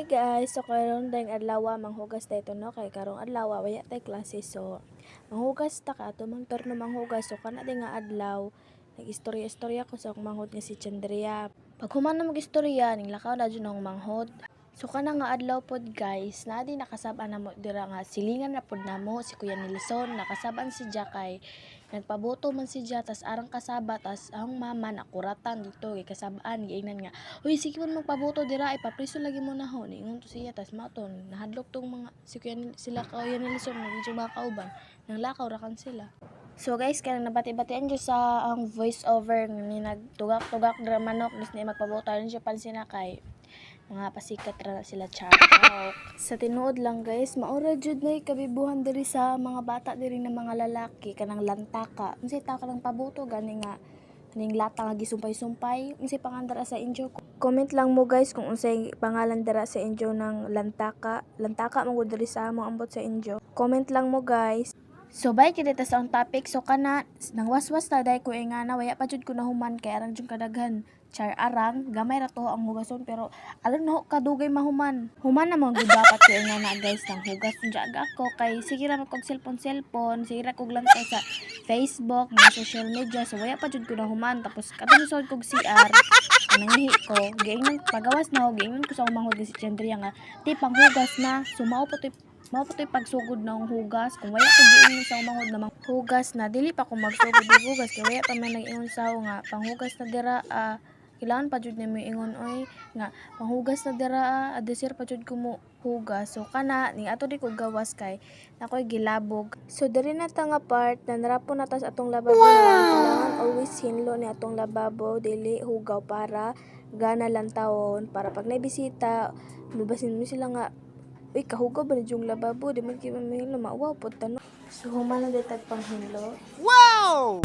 Hi guys, so karon dayong adlaw manghugas dayto no kay karong adlaw waya tay klase so manghugas ta ka ato mang turno manghugas so kana day nga adlaw nag-istorya ko sa akong manghod nga si Chandria. Pag human na mag-istorya ning lakaw na jud akong manghod. So kana nga adlaw pod guys, na di nakasab-an namo dira nga silingan na pod namo si Kuya Nilson, nakasab-an si Jakay. Nagpaboto man si Jack tas arang kasaba tas ang mama nakuratan dito kay kasab-an giingnan nga uy, sige man magpaboto dira, ipapriso lagi mo na ho. Niingon to siya, tas maton, nahadlok tong mga, sila Kuya Nelson, medyo mga kauban, nang lakaw rakan sila. So guys, kaya nabati-batian dyan sa ang voice over, ni nagtugak-tugak dra manok, dis na magpaboto, rin siya pansina kay, mga pasikat ra sila char. Sa tinuod lang guys, maura jud na kabibuhan diri sa mga bata diri na mga lalaki, kanang lantaka. Unsay ta ka lang paboto, gani nga, ning lata nga gisumpay-sumpay unsay pangalan sa injo. Comment lang mo guys kung unsay pangalan dira sa injo ng lantaka mo diri sa amo ambot sa injo. Comment lang mo guys. So bye kita sa ang topic. So kana nang waswas ta day ko nga na waya pa jud ko nahuman kay arang jud kadaghan char arang gamay ra to ang hugason pero alam na kadugay mahuman na mo gud dapat ko nga na guys nang hugas unja ako kay sige ra kog cellphone sige ra kog lantay sa Facebook mga social media so waya pa jud ko nahuman tapos kadto sud kog CR nangihi ko giingnan pagawas na giingnan ko sa umangod si Chandria nga ti panghugas na so mao pa to'y pagsugod ng hugas. Kung waya ko giingon sa umangod na hugas na, dili pa ko magsugod ng hugas. Kaya waya pa man nag-ingon sa nga, panghugas na dira, kailangan pa jud nimo ingon oy nga panghugas na dira, adesir pa jud ko mo hugas. So kana ning ato di ko gawas kay nakoy gilabog. So diri na ta nga part na narapon na ta sa atong lababo. Kailangan always hinlo ni atong lababo, dili hugaw para gana lang taon para pag naybisita, lubasin mo sila nga uy, kahugaw ba na yung lababo? Di man kayo mamihilo, maawaw po tanong. So, human na detag panghinlo. Wow!